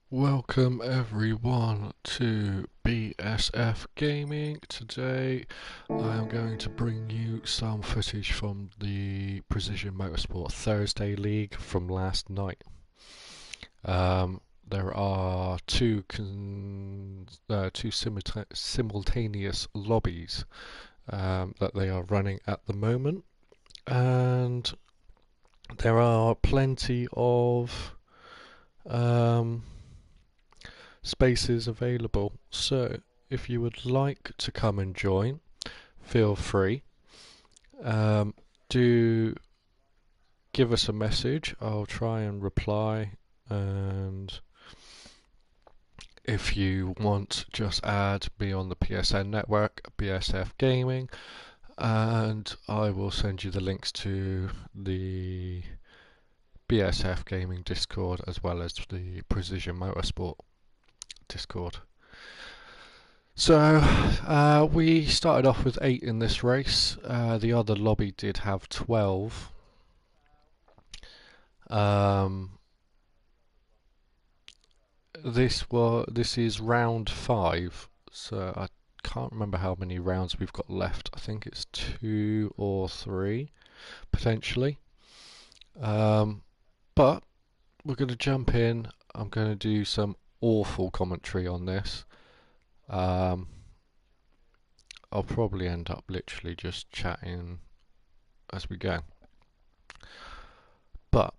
Welcome everyone to BSF Gaming. Today I am going to bring you some footage from the Precision Motorsport Thursday League from last night. There are two simultaneous lobbies that they are running at the moment, and there are plenty of um, spaces available. So if you would like to come and join, feel free. Do give us a message. I'll try and reply. And if you want, just add me on the PSN network, BSF Gaming, and I will send you the links to the BSF Gaming Discord as well as the Precision Motorsport Discord. So we started off with 8 in this race. The other lobby did have 12. This is round 5, so I can't remember how many rounds we've got left. I think it's 2 or 3 potentially. But we're going to jump in. I'm going to do some awful commentary on this. I'll probably end up literally just chatting as we go. But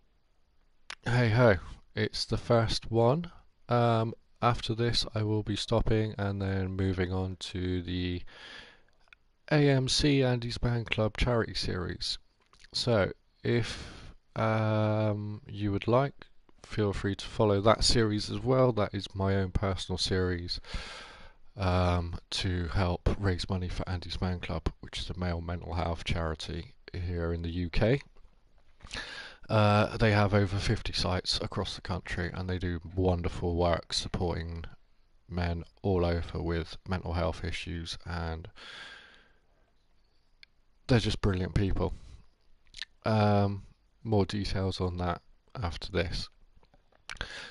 hey ho, it's the first one. After this I will be stopping and then moving on to the AMC Andy's Band Club charity series. So if you would like, feel free to follow that series as well. That is my own personal series to help raise money for Andy's Man Club, which is a male mental health charity here in the UK. They have over 50 sites across the country and they do wonderful work supporting men all over with mental health issues, and they're just brilliant people. More details on that after this.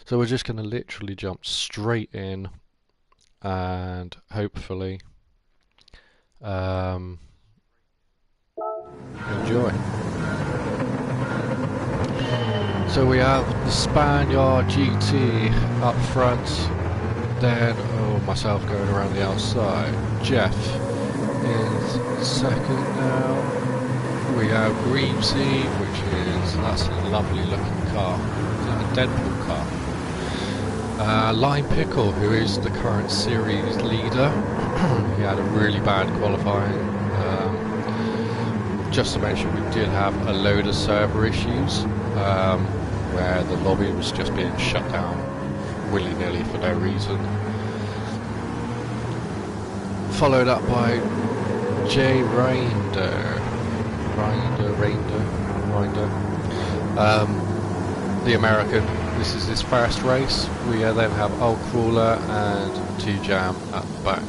So we're just going to literally jump straight in and hopefully enjoy. So we have the Spaniard GT up front, then myself going around the outside. Jeff is second now. We have Greavesy, that's a lovely looking car. Is that a Deadpool car? Lime Pickle, who is the current series leader. He had a really bad qualifying. Just to mention, we did have a load of server issues where the lobby was just being shut down willy-nilly for no reason. Followed up by Jay Reinder, the American. This is his first race. We then have Old Crawler and T-Jam at the back.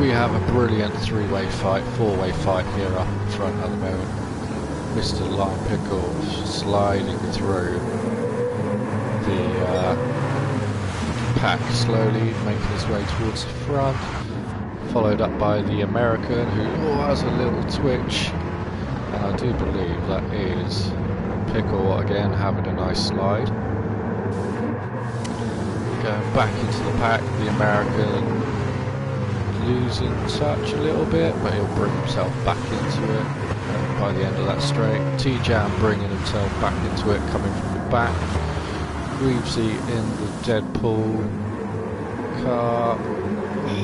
We have a brilliant four-way fight here up in front at the moment. Mr. Lime Pickle sliding through the pack slowly, making his way towards the front, followed up by the American, who has a little twitch, and I do believe that is Pickle again having a nice slide. Going back into the pack, the American losing touch a little bit, but he'll bring himself back into it by the end of that straight. T-Jam bringing himself back into it, coming from the back. Greavesy in the Deadpool car,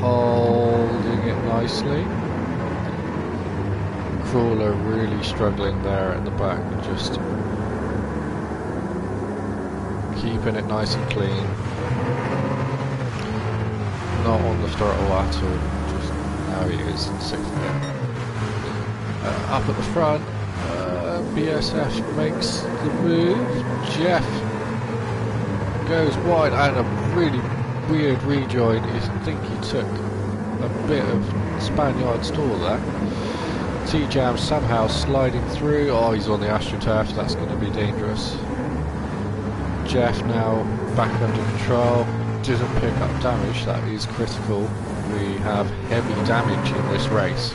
holding it nicely. Crawler really struggling there at the back, just keeping it nice and clean. Not on the throttle at all, just now he is in 6th gear. Up at the front, BSF makes the move. Jeff goes wide and a really weird rejoin. I think he took a bit of Spaniard stall there. T-Jam somehow sliding through. Oh, he's on the AstroTurf, that's going to be dangerous. Jeff now back under control. Didn't pick up damage, that is critical. We have heavy damage in this race.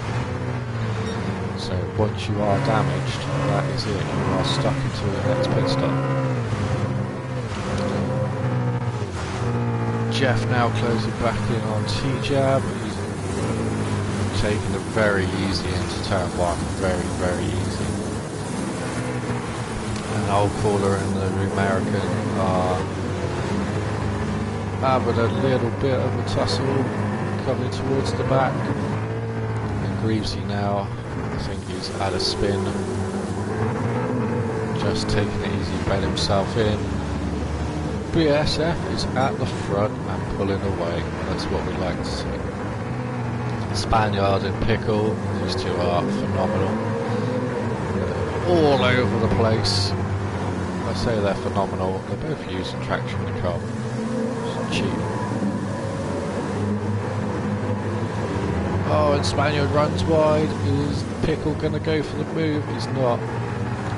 So once you are damaged, that is it. You are stuck into the next pit stop. Jeff now closing back in on T-Jab. He's taking it very easy into turn 1. Very, very easy. And Old Caller and the American are having a little bit of a tussle coming towards the back. And Greavesy now, I think he's at a spin. Just taking it easy, bed himself in. BSF is at the front and pulling away. That's what we like to see. Spaniard and Pickle, these two are phenomenal. All over the place. I say they're phenomenal. They're both using traction control. It's cheap. Oh, and Spaniard runs wide. Is Pickle going to go for the move? He's not.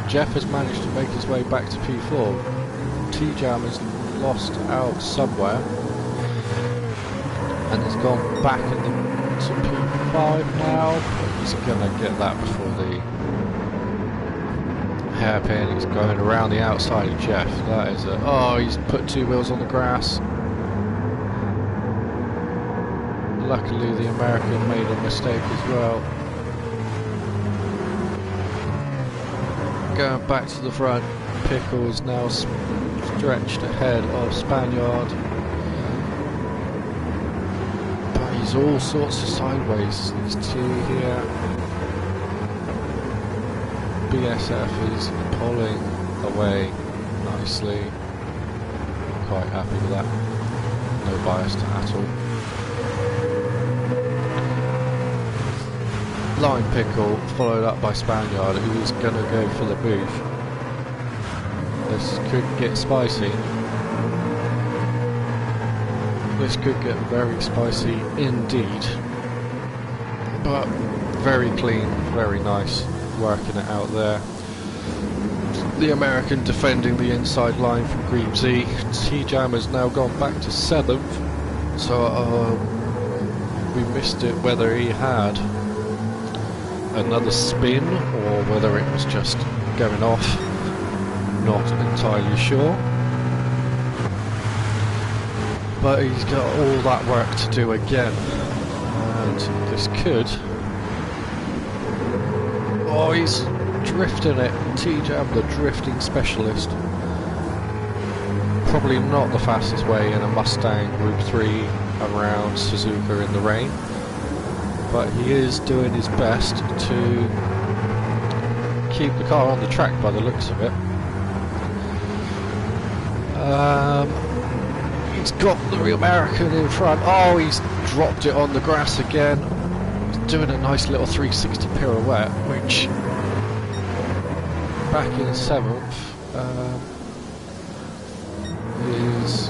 Jeff has managed to make his way back to P4. T-Jam is lost out somewhere and has gone back into P5 now, but he's going to get that before the hairpin. He's going around the outside of Jeff. That is a... oh, he's put 2 wheels on the grass. Luckily the American made a mistake as well. Going back to the front, Pickle is now stretched ahead of Spaniard, but he's all sorts of sideways, these two here. BSF is pulling away nicely. Quite happy with that, no bias at all. Line Pickle followed up by Spaniard, who's going to go for the move. This could get spicy. This could get very spicy indeed. But very clean, very nice, working it out there. The American defending the inside line from Greavesy. T-Jam has now gone back to 7th. So we missed it whether he had another spin or whether it was just going off. Not entirely sure, but he's got all that work to do again, and this could... oh, he's drifting it. T-Jam, the drifting specialist. Probably not the fastest way in a Mustang Group 3 around Suzuka in the rain, but he is doing his best to keep the car on the track by the looks of it. He's got the American in front. Oh, he's dropped it on the grass again. He's doing a nice little 360 pirouette, which back in 7th is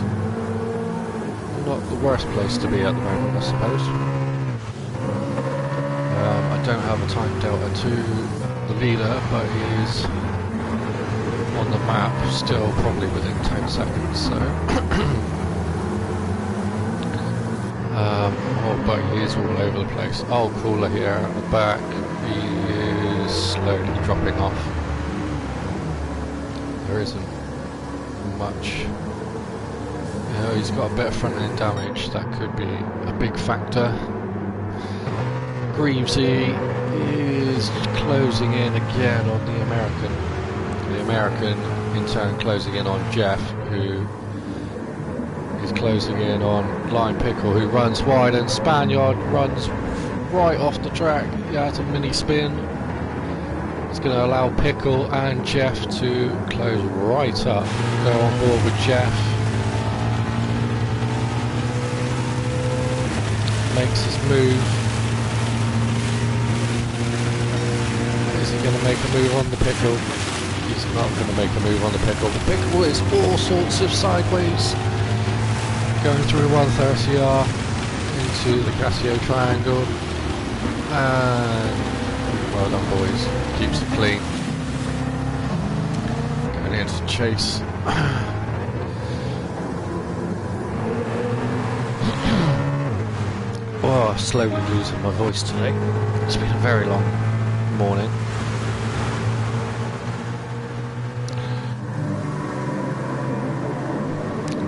not the worst place to be at the moment, I suppose. I don't have a time delta to the leader, but he is on the map, still probably within 10 seconds, so oh, but he is all over the place. Old Cooler here at the back, he is slowly dropping off. There isn't much, you know, he's got a bit of front end damage, that could be a big factor. Greavesy is closing in again on the American. The American in turn closing in on Jeff, who is closing in on Line Pickle, who runs wide, and Spaniard runs right off the track. He has a mini spin. It's going to allow Pickle and Jeff to close right up, go on board with Jeff. Makes his move. Is he going to make a move on the Pickle? He's not going to make a move on the Pickle. The Pickle is all sorts of sideways, going through 130R into the Casio triangle. And well done, boys. Keeps it clean. Going into chase. Oh, slowly losing my voice today. It's been a very long morning.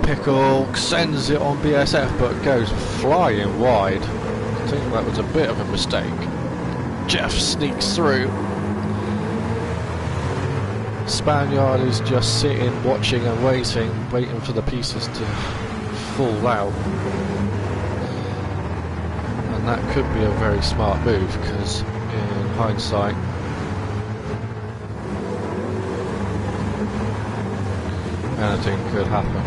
Pickle sends it on BSF but goes flying wide. I think that was a bit of a mistake. Jeff sneaks through. Spaniard is just sitting, watching and waiting for the pieces to fall out. And that could be a very smart move, because in hindsight anything could happen.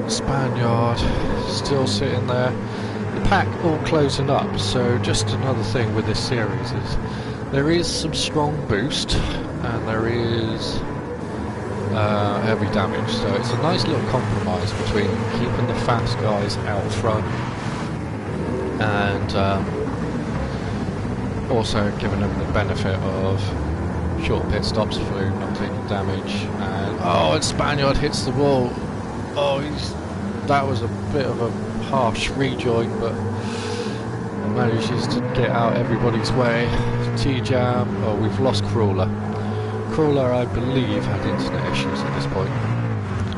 Spaniard still sitting there. The pack all closing up, so just another thing with this series is there is some strong boost and there is heavy damage, so it's a nice little compromise between keeping the fast guys out front and also giving them the benefit of short pit stops for not taking damage. And Spaniard hits the wall. That was a bit of a harsh rejoin, but manages to get out everybody's way. T-Jam, we've lost Crawler. Crawler, I believe, had internet issues at this point.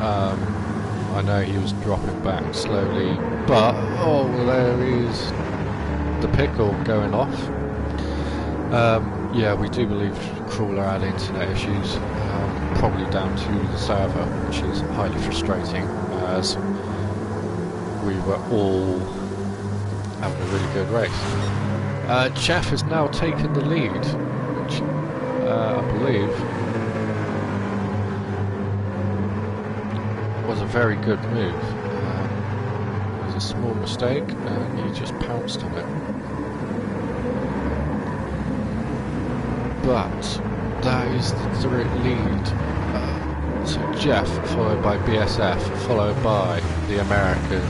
I know he was dropping back slowly, but there is the Pickle going off. Yeah, we do believe Crawler had internet issues, probably down to the server, which is highly frustrating, as we were all having a really good race. Jeff has now taken the lead, which I believe was a very good move. It was a small mistake and he just pounced on it. But that is the lead. So Jeff, followed by BSF, followed by the American.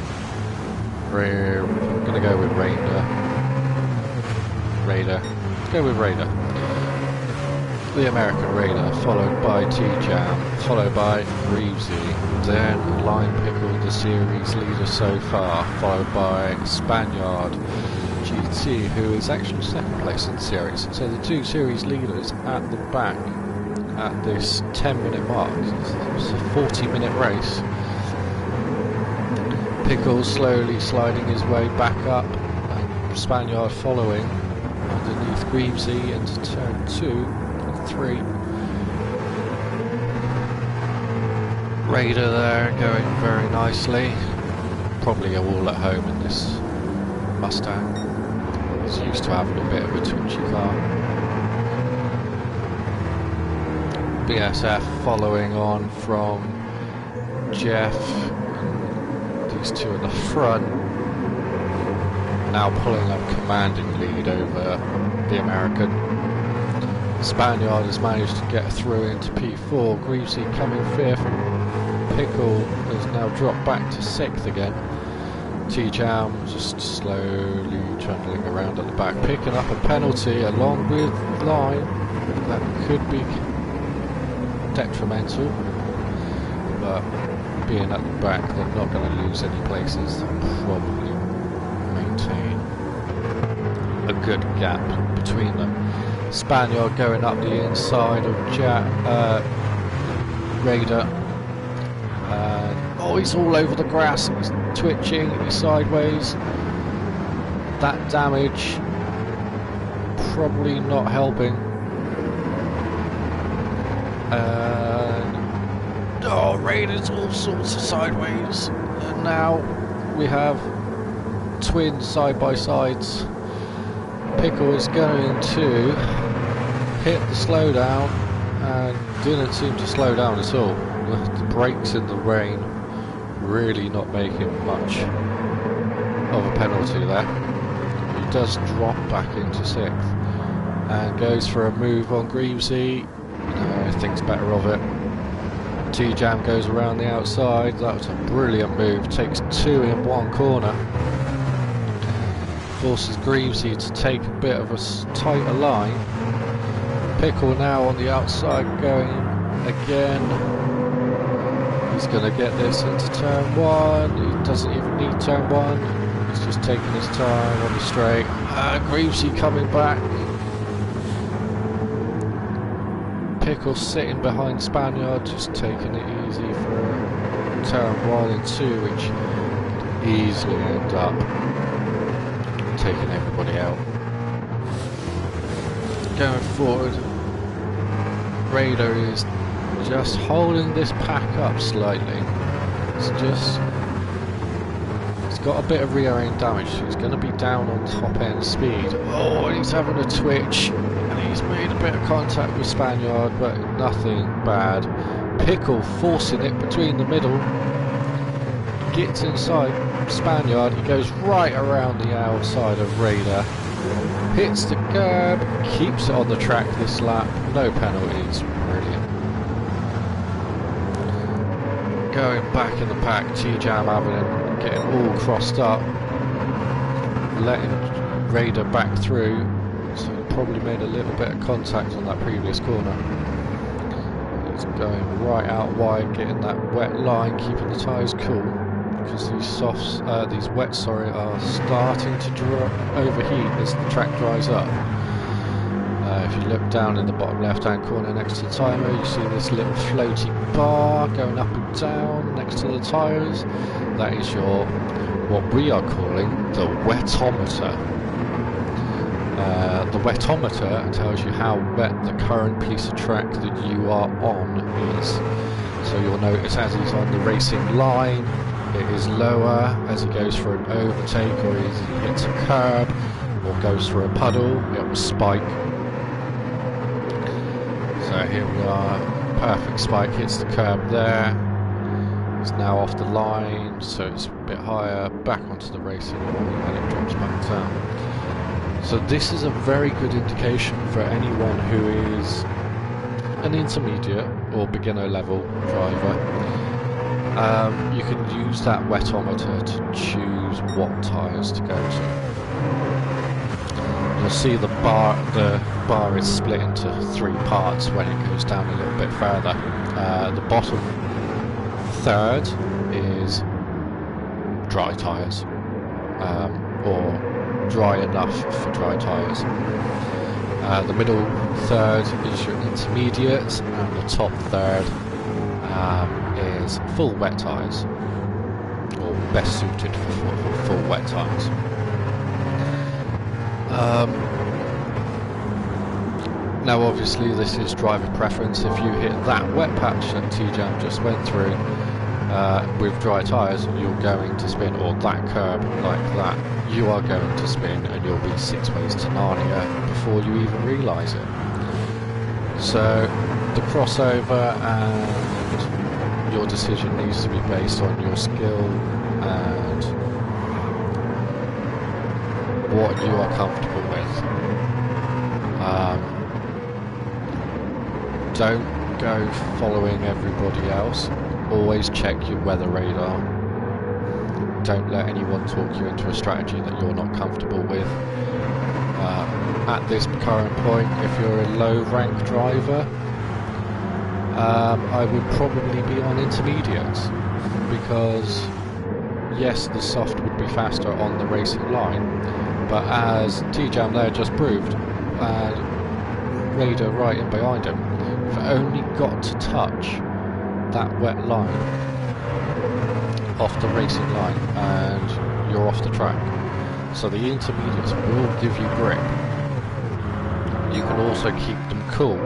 We're gonna go with Raider. Let's go with Raider. The American Raider, followed by T-Jam, followed by Reevesy. Then Line Pickle, the series leader so far, followed by Spaniard GT, who is actually second place in the series. So the two series leaders at the back at this 10-minute mark. It's a 40-minute race. Pickle slowly sliding his way back up, and Spaniard following underneath Greavesy into turn 2 and 3. Raider there going very nicely. Probably all at home in this Mustang. He's used to having a bit of a twitchy car. BSF following on from Jeff, and these two in the front, now pulling up commanding lead over the American. Spaniard has managed to get through into P4, Greavesy coming 5th, and Pickle has now dropped back to 6th again. T-Jam just slowly trundling around at the back, picking up a penalty along with Line. That could be detrimental, but being at the back, they're not going to lose any places. They'll probably maintain a good gap between them. Spaniard going up the inside of Raider. He's all over the grass, he's twitching, he's sideways. That damage probably not helping. Raider's all sorts of sideways. And now we have twin side-by-sides. Pickle is going to hit the slowdown and didn't seem to slow down at all. The brakes in the rain really not making much of a penalty there. does drop back into 6th and goes for a move on Greavesy. Thinks better of it. T-Jam goes around the outside. That was a brilliant move. Takes 2 in 1 corner. Forces Greavesy to take a bit of a tighter line. Pickle now on the outside going again. He's going to get this into turn 1. He doesn't even need turn 1. He's just taking his time on the straight. Greavesy coming back. Pickle sitting behind Spaniard, just taking it easy for turn 1 and 2, which could easily end up taking everybody out. Going forward, Raider is just holding this pack up slightly. It's got a bit of rear end damage, so he's going to be down on top end speed. Oh, and he's having a twitch, and he's made a bit of contact with Spaniard, but nothing bad. Pickle forcing it between the middle, gets inside Spaniard, he goes right around the outside of Raider, hits the curb, keeps it on the track this lap, no penalties, brilliant. Going back in the pack, T-Jam getting all crossed up, letting Raider back through, so he probably made a little bit of contact on that previous corner. He's going right out wide, getting that wet line, keeping the tyres cool, because these wets are starting to overheat as the track dries up. If you look down in the bottom left hand corner next to the timer, you see this little floaty bar going up and down next to the tyres. That is what we are calling the wetometer. The wetometer tells you how wet the current piece of track that you are on is. So you'll notice as he's on the racing line, it is lower. As he goes for an overtake, or as he hits a curb or goes for a puddle, it will spike. So here we are, perfect spike, hits the curb there. It's now off the line, so it's a bit higher, back onto the racing line, and it drops back down. So this is a very good indication for anyone who is an intermediate or beginner level driver. You can use that wetometer to choose what tyres to go to. You'll see the bar is split into 3 parts when it goes down a little bit further. The bottom third is dry tyres, or dry enough for dry tyres. The middle third is your intermediate, and the top third is full wet tyres, or best suited for full wet tyres. Now obviously this is driver preference. If you hit that wet patch that T-Jam just went through with dry tyres, you're going to spin, or that curb like that, you are going to spin, and you'll be 6 ways to Narnia before you even realise it. So the crossover and your decision needs to be based on your skill and what you are comfortable with. Don't go following everybody else. Always check your weather radar. Don't let anyone talk you into a strategy that you're not comfortable with. At this current point, if you're a low rank driver, I would probably be on intermediates, because yes, the soft would be faster on the racing line, but as T-Jam there just proved, and Raider right in behind him, you've only got to touch that wet line off the racing line and you're off the track. So the intermediates will give you grip. You can also keep them cool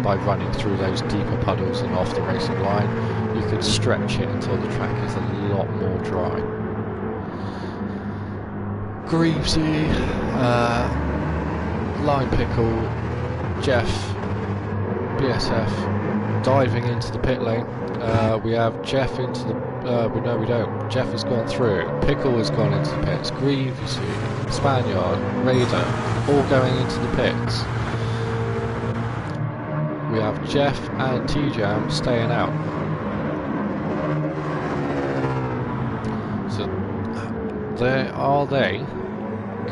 by running through those deeper puddles and off the racing line. You can stretch it until the track is a lot more dry. Greavesy, Line Pickle, Jeff, BSF diving into the pit lane. We have Jeff into the No, we don't. Jeff has gone through. Pickle has gone into the pits. Greavesy, Spaniard, Raider, all going into the pits. We have Jeff and T-Jam staying out. So, are they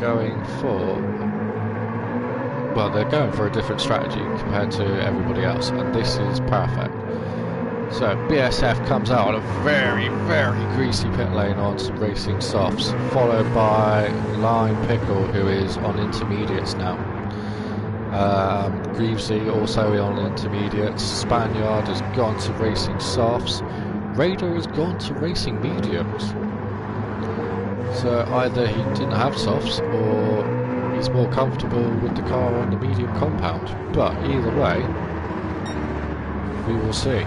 going for... Well, they're going for a different strategy compared to everybody else, and this is perfect. So BSF comes out on a very, very greasy pit lane on some racing softs, followed by Lime Pickle, who is on intermediates now. Greavesy also on intermediates. Spaniard has gone to racing softs. Raider has gone to racing mediums. So either he didn't have softs, or he's more comfortable with the car on the medium compound. But either way, we will see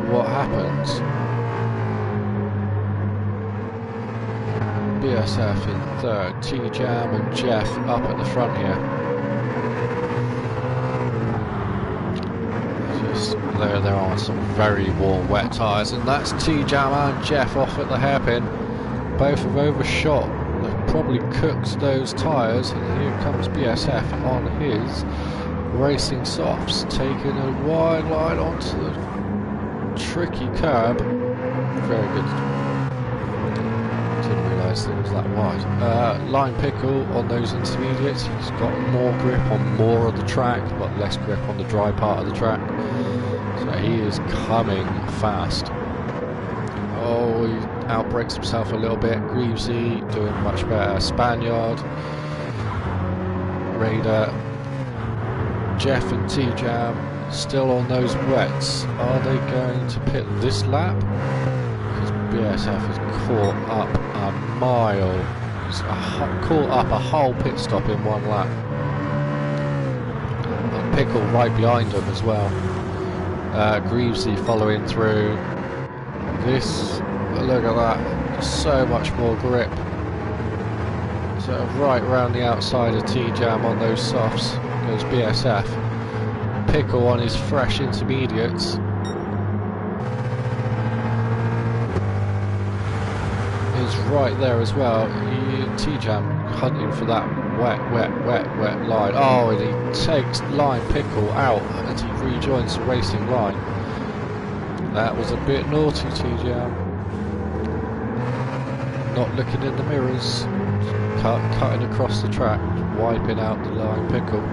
what happens. BSF in third, T-Jam and Jeff up at the front here. Just they're on some very warm wet tyres, and that's T-Jam and Jeff off at the hairpin. Both have overshot. They've probably cooked those tyres, and here comes BSF on his racing softs, taking a wide line onto the tricky curb. Very good. Didn't realise it was that wide. Lime Pickle on those intermediates. He's got more grip on more of the track, but less grip on the dry part of the track. So he is coming fast. Oh, he outbreaks himself a little bit. Greavesy doing much better. Spaniard, Raider, Jeff and T-Jam still on those wets. Are they going to pit this lap? Because BSF has caught up a mile. He's caught up a whole pit stop in one lap. And Pickle right behind him as well. Greavesy following through. This, look at that, so much more grip. So right round the outside of T-Jam on those softs goes BSF. Pickle on his fresh intermediates. Is right there as well. T-Jam hunting for that wet line. Oh, and he takes Lime Pickle out as he rejoins the racing line. That was a bit naughty, T-Jam. Not looking in the mirrors. Cutting across the track, wiping out the Lime Pickle.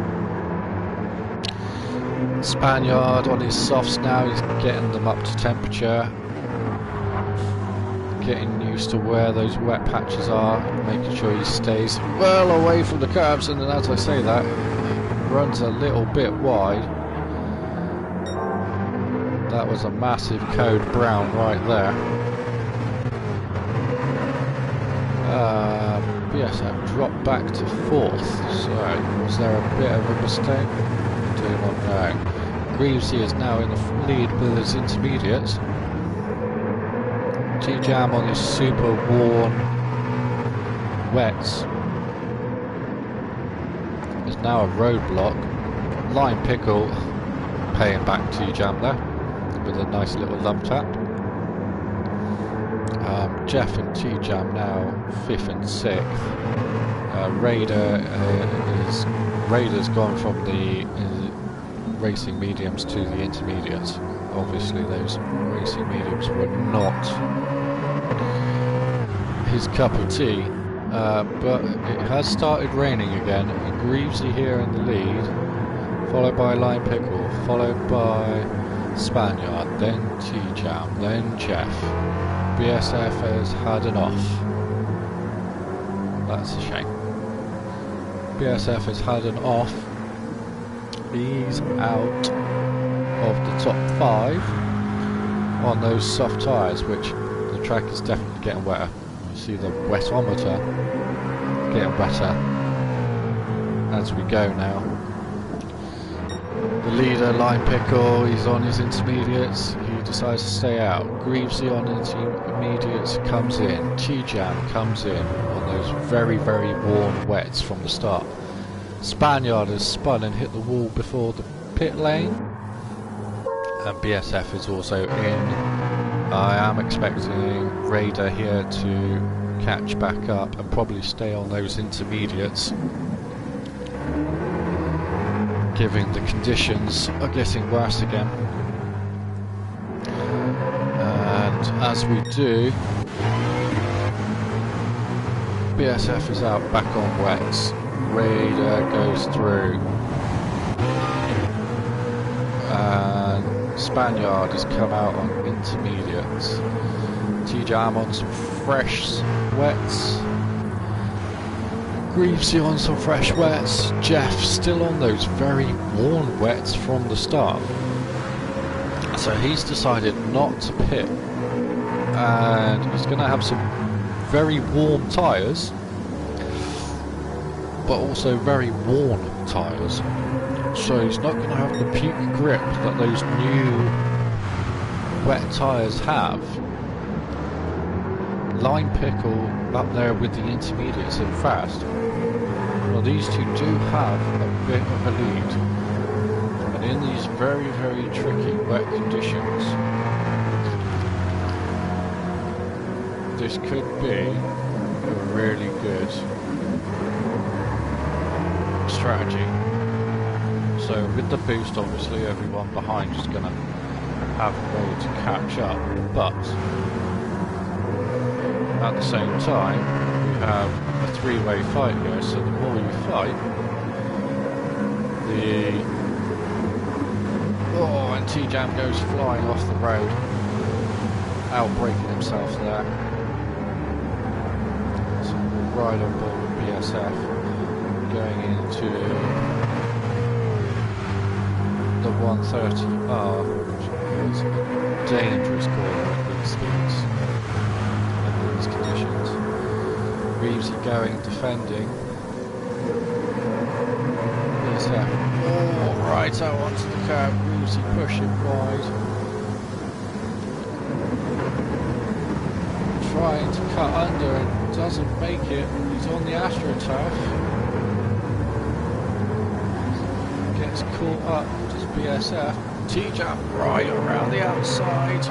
Spaniard on his softs now, he's getting them up to temperature. Getting used to where those wet patches are, making sure he stays well away from the curbs, and then as I say that, runs a little bit wide. That was a massive code brown right there. BSF dropped back to fourth, so was there a bit of a mistake? Do not know. Greavesy is now in the lead with his intermediates. T-Jam on his super worn wets. There's now a roadblock. Lime Pickle paying back T-Jam there with a nice little love tap. Jeff and T-Jam now 5th and 6th. Raider's gone from the racing mediums to the intermediates. Obviously those racing mediums were not his cup of tea, but it has started raining again. Greavesy here in the lead, followed by Lime Pickle, followed by Spaniard, then T-Jam, then Jeff. BSF has had an off. That's a shame. BSF has had an off. He's out of the top 5 on those soft tyres, which the track is definitely getting wetter. You see the wetometer getting wetter as we go now. The leader, Lime Pickle, he's on his intermediates. He decides to stay out. Greavesy on intermediates comes in. T-Jam comes in on those very, very warm wets from the start. Spaniard has spun and hit the wall before the pit lane. and BSF is also in. I am expecting Raider here to catch back up and probably stay on those intermediates, given the conditions are getting worse again. And as we do, BSF is out back on wets. Raider goes through, and Spaniard has come out on intermediates. T-Jam on some fresh wets. Greavesy on some fresh wets. Jeff still on those very worn wets from the start. So he's decided not to pit, and he's going to have some very warm tyres, but also very worn tyres. So he's not going to have the peak grip that those new wet tyres have. Line Pickle up there with the intermediates and fast. Well, these two do have a bit of a lead. And in these very, very tricky wet conditions, this could be a really good strategy. So with the boost, obviously everyone behind is going to have a way to catch up, but at the same time we have a three-way fight here, so the more you fight, and T-Jam goes flying off the road, outbraking himself there. So we'll ride on board with BSF going into the 130R, which is a dangerous corner at these speeds and these conditions. Greavesy going, defending. BSF right out onto the curb. Greavesy pushing wide, trying to cut under and doesn't make it. He's on the AstroTurf. Gets caught up. BSF, T-Jam right around the outside,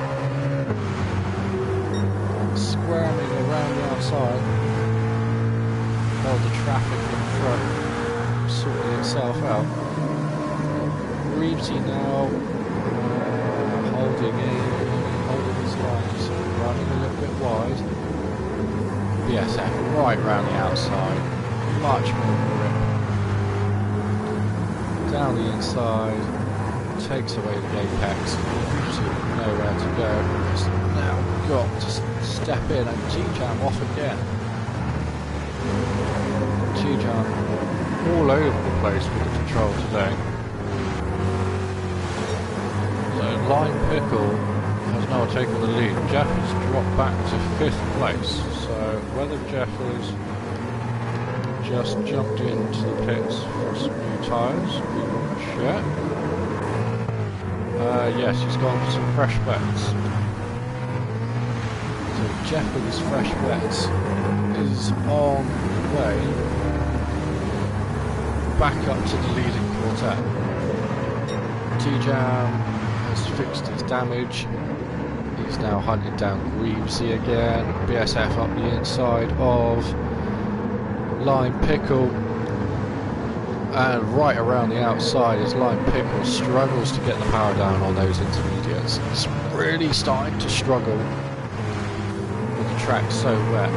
squirming around the outside, while the traffic in front sorting itself out. Greavesy now holding his lines, running a little bit wide. BSF right around the outside, much more grip, down the inside. Takes away the apex, absolutely nowhere to go. He's now got to step in, and T-Jam off again. T-Jam all over the place with the control today. So Line Pickle has now taken the lead. Jeff has dropped back to 5th place, so whether Jeff has just jumped into the pits for some new tyres, we will check. Yes, he's gone for some fresh wets. So Jeff with his fresh wets is on the way back up to the leading quartet. T-Jam has fixed his damage. He's now hunting down Greavesy again. BSF up the inside of Line Pickle. And right around the outside as Line Pickle struggles to get the power down on those intermediates. He's really starting to struggle with the track so wet.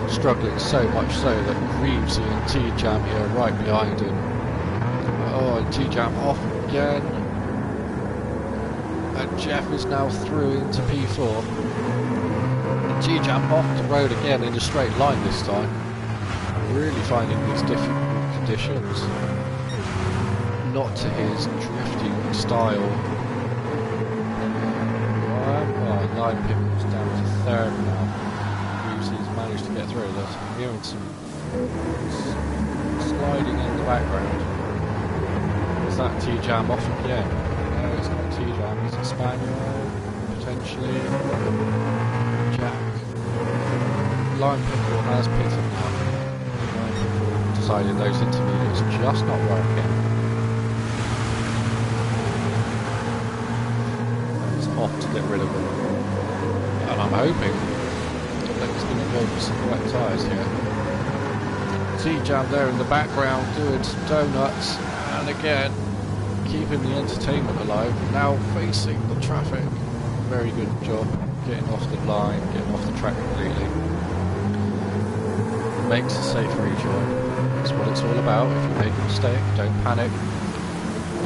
Struggling so much so that Greavesy and T-Jam here right behind him. Oh, and T-Jam off again. And Jeff is now through into P4. And T-Jam off the road again in a straight line this time. Really finding these difficult conditions not to his drifting style. Line Pickle's down to 3rd now. Greavesy's managed to get through. There's hearing some sliding in the background. Is that T-Jam off again? It's not T-Jam, it's a Spaniard, potentially. Jack. Line Pickle has pitted now. decided those intermediates are just not working. It's off to get rid of them. And I'm hoping that he's going to go for some wet tyres here. T-Jam there in the background doing some donuts, and again keeping the entertainment alive, now facing the traffic. Very good job getting off the line, getting off the track completely. Makes a safe rejoin. That's what it's all about. If you make a mistake, don't panic.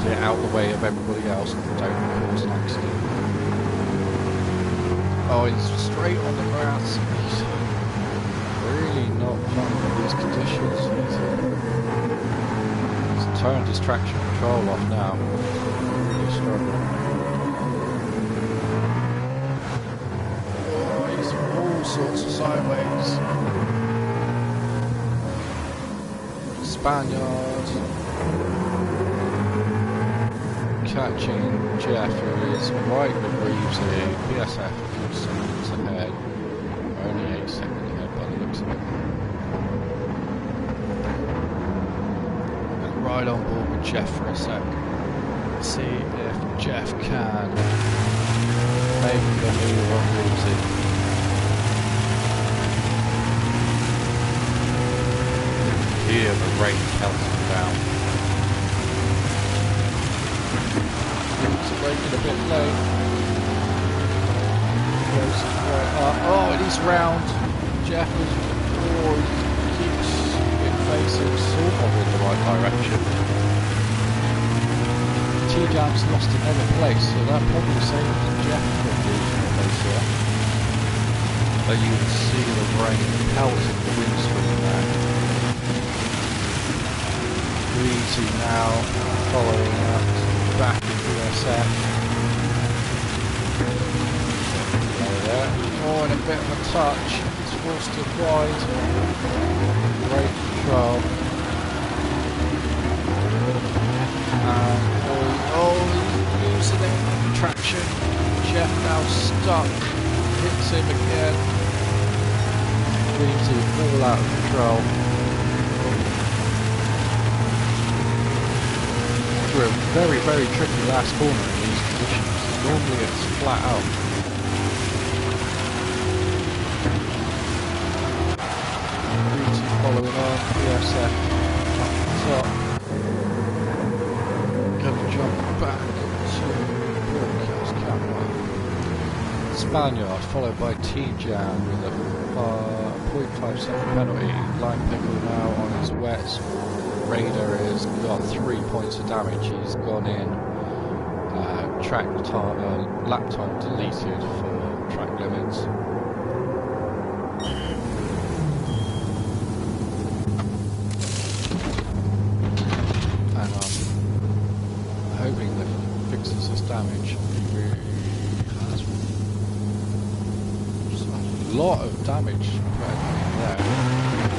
Get out the way of everybody else and don't cause an accident. Oh, he's straight on the grass. He's really not fun in these conditions. He's turned his traction control off now. Really struggling. Oh, he's all sorts of sideways. Spaniard catching Jeff, who is right with Reeves here. BSF a few seconds ahead. Only 8 seconds ahead by the looks of it. And right on board with Jeff for a sec. See if Jeff can make the move on Reevesy. Hear the rain pelting down. It's braking a bit late. Goes right up. Oh, and he's round. Jeff is forward. Keeps it facing sort of in the right direction. T-Jam's lost another place, so that probably saved Jeff from losing a place here. But you can see the rain pelting the windscreen there. Easy now, following up back in BSF. There. Oh, and a bit of a touch. It's forced it wide. Great control. And he's losing it. Traction. Jeff now stuck. Hits him again. Easy, all out of control. A very, very tricky last corner in these conditions. Normally it's flat out. Beauty following on, BSF up the top. Gonna jump back to broadcast camera. Spaniard followed by T-Jam with a 0.5 second penalty. Line pickle now on his wets. Raider has got 3 points of damage. He's gone in. Lap time deleted for track limits. And I'm hoping that he fixes his damage. He really has a lot of damage there.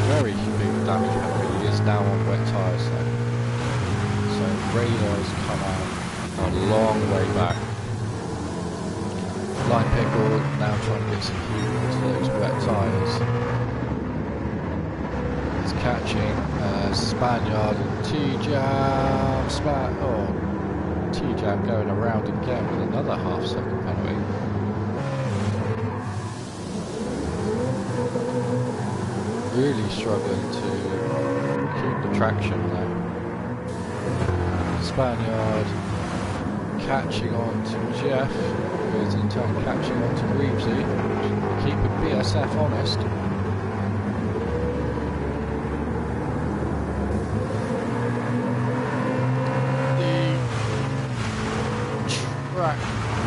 Very big damage penalty. He is now on wet tyres though. So Raider's come out a long way back. Line pickle now trying to get some heat into those wet tyres. He's catching Spaniard and T-Jam. T-Jam going around again with another half-second penalty. Really struggling to keep the traction there. Spaniard catching on to Jeff, who is in turn catching on to Reevesy, keeping BSF honest. The track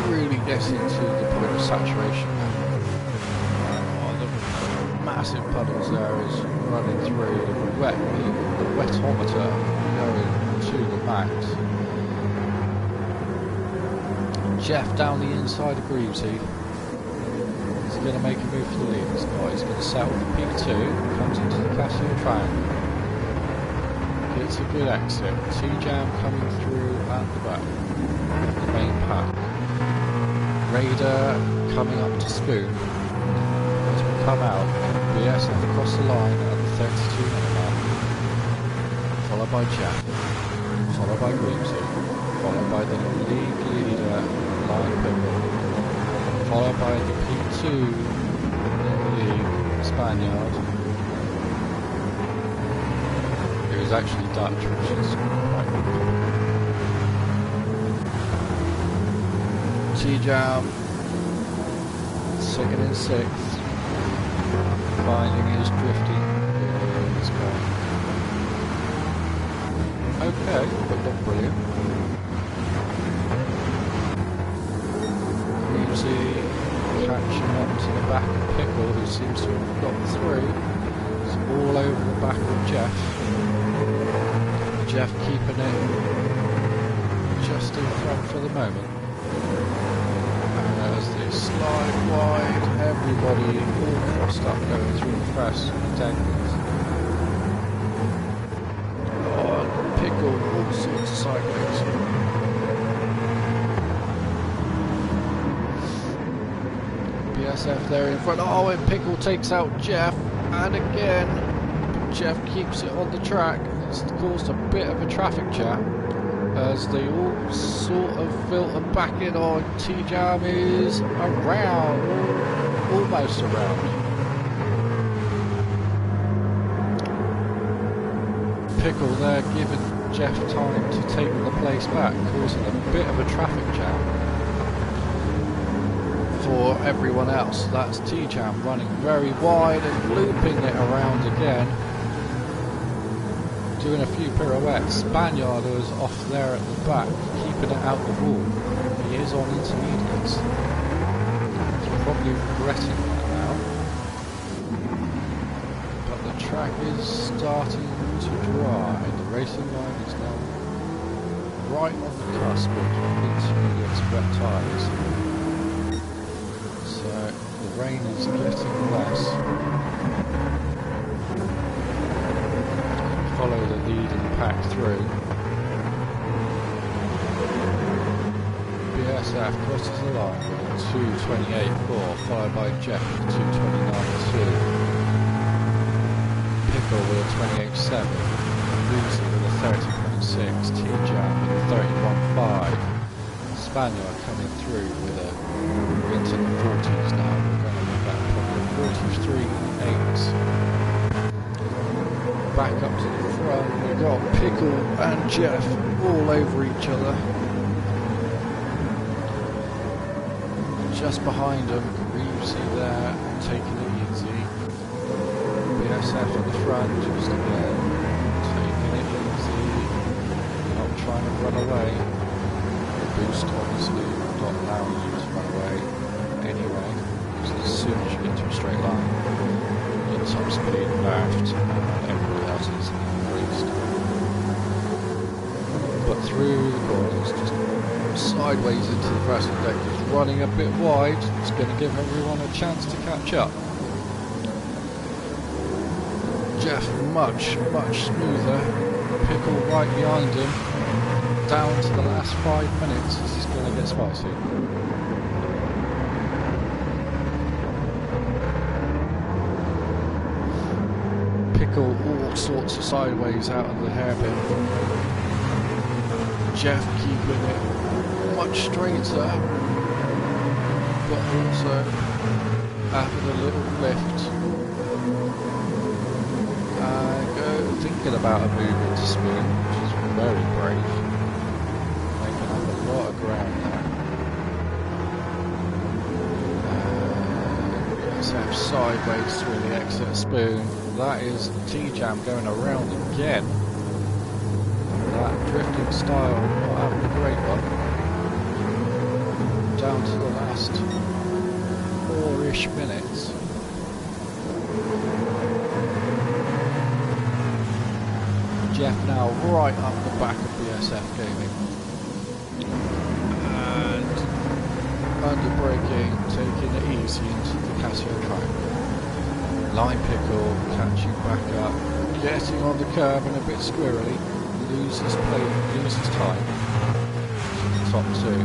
really gets into the point of saturation now. Massive puddles there is running through the wetometer going to the max. Jeff down the inside of Reevesy. He's going to make a move for the lead. He's going to settle for P2. Comes into the Casio Triangle. Gets a good exit. T-Jam coming through at the back. The main pack. Raider coming up to Spoon. As we come out, BSF across the line at the 32-minute mark. by Jeff, followed by Greensy, followed by the league leader, Lion Pickle, followed by the P2 in the league, Spaniard, who is actually Dutch, which is quite cool. T-Jam, second and sixth, finding his drifting. Okay, but not brilliant. Greensy catching up to the back of Pickle, who seems to have got through. It's all over the back of Jeff. Jeff keeping it just in front for the moment. And as they slide wide, everybody all crossed up going through the first contenders. Pickle all sorts of sideways. BSF there in front. Oh, and Pickle takes out Jeff, and again Jeff keeps it on the track. It's caused a bit of a traffic jam as they all sort of filter back in on. T-Jam is around, almost around. Pickle there giving Jeff time to take the place back, causing a bit of a traffic jam for everyone else. That's T-Jam running very wide and looping it around again, doing a few pirouettes. Spaniard is off there at the back, keeping it out the wall. He is on intermediates. He's probably regretting that now. But the track is starting to dry. The racing line is now right on the cusp of intermediates wet tyres. So the rain is getting less. Follow the leading pack through. BSF crosses the line with a 2:28.4, followed by Jeff with a 2:29.2. Pickle with a 28.7, Lucy with a 30.6, T-Jam with a 31.5, Spaniard coming through with a into the 40s now. We're going to look at probably 43.8. Back up to the front, we've got Pickle and Jeff all over each other. Just behind them, Reevesy there, taking it easy. BSF at the front, just again, taking it easy, not trying to run away. The boost obviously not allowing you to run away anyway, because as soon as you get to a straight line, your top speed left, everybody else is increased. But through the corners, just sideways into the first deck, just running a bit wide. It's going to give everyone a chance to catch up. Jeff much smoother. Pickle right behind him. Down to the last 5 minutes. This is going to get spicy. Pickle all sorts of sideways out of the hairpin. Jeff keeping it much straighter, but also having a little lift. Thinking about a move into spin, which is very brave. Making up a lot of ground there. BSF sideways through the exit spoon. That is T-Jam going around again. That drifting style, not having a great one. Down to the last 4-ish minutes. Jeff now right up the back of BSF Gaming. And under braking, taking it easy into the Casio track. Line Pickle catching back up, getting on the curb and a bit squirrely. Loses time to the top two.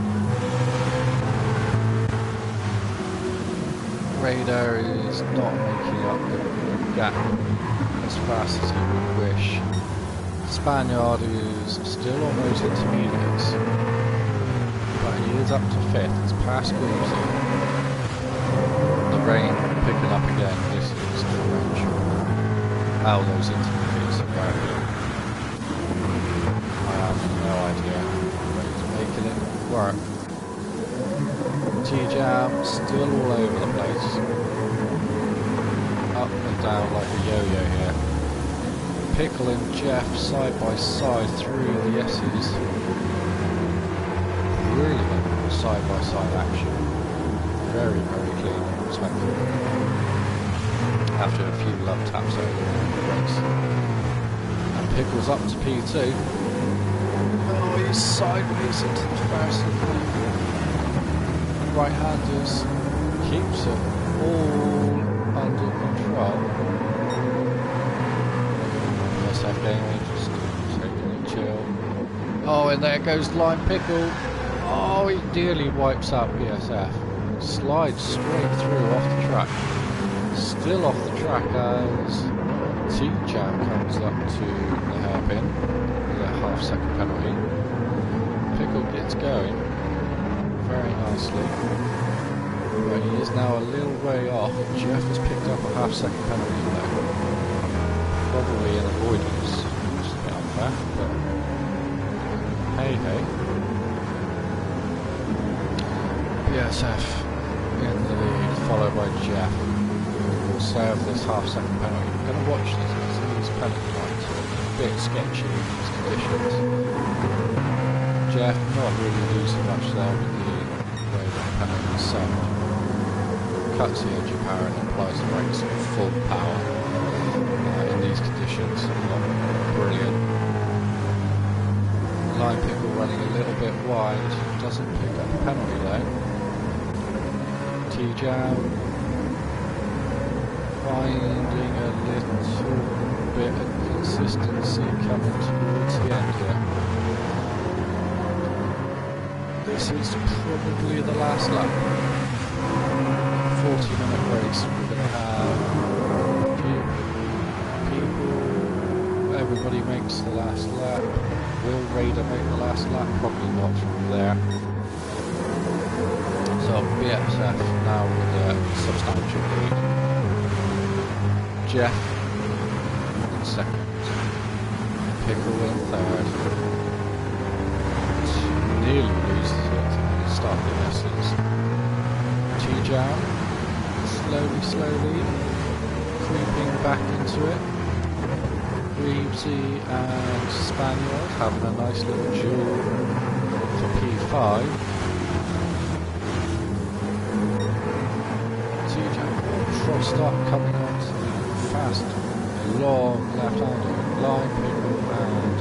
Radar is not making up the gap as fast as he would wish. Spaniard is still on those intermediates, but he is up to 5th. It's past Greasy. The rain picking up again. This is torrential. How those intermediates are going. I have no idea, but he's making it work. T-Jam still all over the place. Up and down like a yo-yo here. Pickle and Jeff side by side through the S's. Brilliant side by side action. Very, very clean and respectful. After a few love taps over the race. And Pickle's up to P2. Oh, he's sideways into the first lane. Right-handers keeps it all under control. BsfGaming just taking it chill. Oh, and there goes Lime Pickle. Oh, he nearly wipes out BSF. Slides straight through off the track. Still off the track as T-Jam comes up to the hairpin. The half-second penalty. Pickle gets going very nicely. But he is now a little way off. Jeff has picked up a half-second penalty there. Probably an avoidance, which is a bit unfair, but hey. BsF in the lead, followed by Jeff. Will serve this half-second penalty. I'm going to watch these penalty lines. A bit sketchy in these conditions. Jeff not really losing much there with the way that the penalty is set. Cuts the edge of power and applies the brakes at full power. In these conditions, brilliant. Lime Pickle running a little bit wide, doesn't pick up a penalty though. T-Jam finding a little bit of consistency coming towards the end here. This is probably the last lap. 40-minute race. We're going to have everybody makes the last lap. Will Raider make the last lap? Probably not from there. So BsF now with a substantial lead. Jeff in 2nd. Pickle in 3rd. Nearly loses it at the start of the S's. T-Jam slowly creeping back into it. Reevesy and Spaniard having a nice little duel for P5. T-Jam Trostock coming on to the fast, long left-hander. Lime Pickle and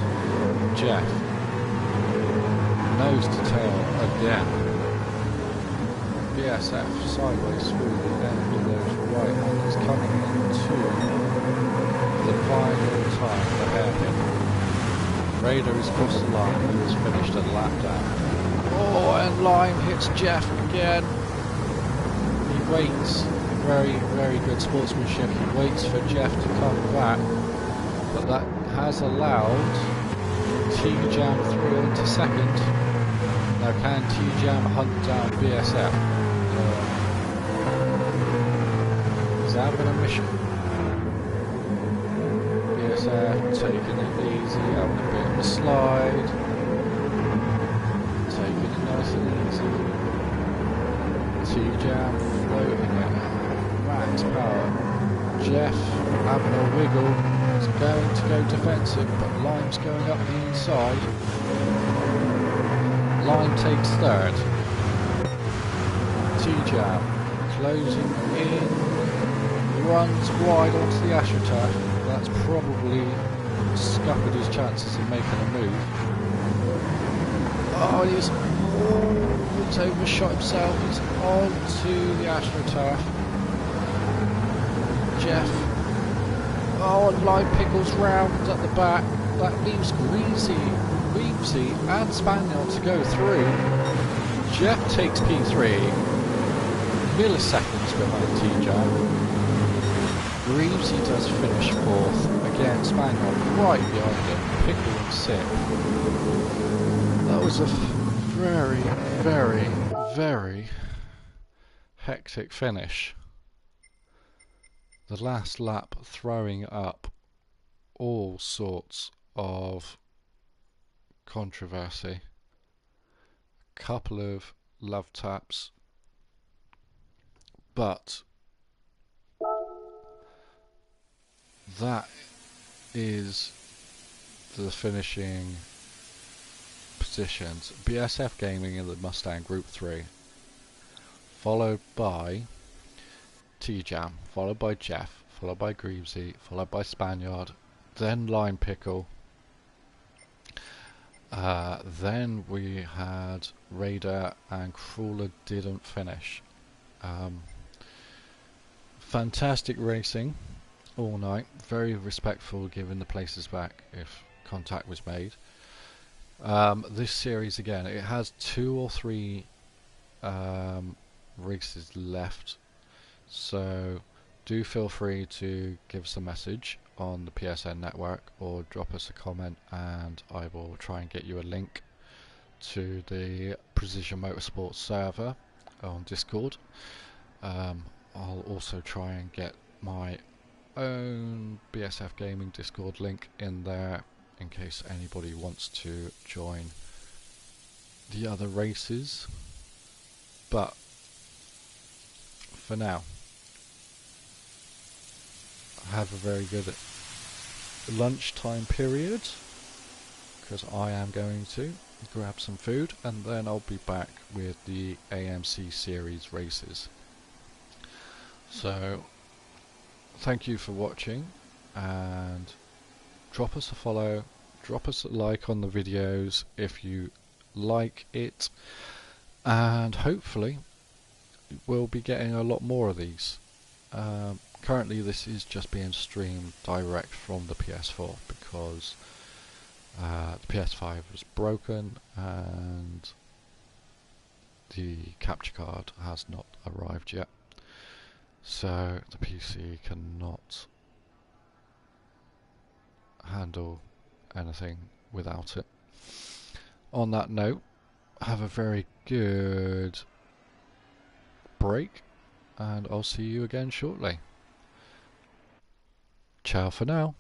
Jeff. Nose to tail again. BsF sideways through the end with those right-handers coming into the final time, the hairpin. Raider has crossed the line and has finished a lap down. Oh, and Lime hits Jeff again. He waits. Very, very good sportsmanship. He waits for Jeff to come back. But that has allowed T-Jam through into 2nd. Now can T-Jam hunt down BsF? He's having a mission. Taking it easy, having a bit of a slide. Taking it nice and easy. T-Jam floating it. Max power. Jeff having a wiggle. He's going to go defensive, but Lime's going up the inside. Lime takes 3rd. T-Jam closing in. Runs wide onto the AstroTurf. That's probably scuppered his chances of making a move. Oh, he's overshot himself. He's on to the AstroTurf. Jeff. Oh, and Lime Pickle's round at the back. That leaves Reevesy and Spaniard to go through. Jeff takes P3. Milliseconds behind T-Jam. Reevesy does finish 4th. again, Spaniard right behind him, Pickle and Sip. That was a very, very, very hectic finish. The last lap throwing up all sorts of controversy. A couple of love taps, but that is the finishing positions. BSF Gaming in the Mustang Group 3, followed by T-Jam, followed by Jeff, followed by Greavesy, followed by Spaniard, then Lime Pickle, then we had Raider, and Crawler didn't finish. Fantastic racing all night, very respectful given the places back if contact was made. This series again, it has 2 or 3 races left, so do feel free to give us a message on the PSN network or drop us a comment and I will try and get you a link to the Precision Motorsport server on Discord. I'll also try and get my own BSF Gaming Discord link in there in case anybody wants to join the other races, but for now, have a very good lunchtime period because I am going to grab some food and then I'll be back with the AMC series races. So thank you for watching, and drop us a follow, drop us a like on the videos if you like it, and hopefully we'll be getting a lot more of these. Currently this is just being streamed direct from the PS4 because the PS5 was broken and the capture card has not arrived yet, so the PC cannot handle anything without it. On that note, have a very good break and I'll see you again shortly. Ciao for now.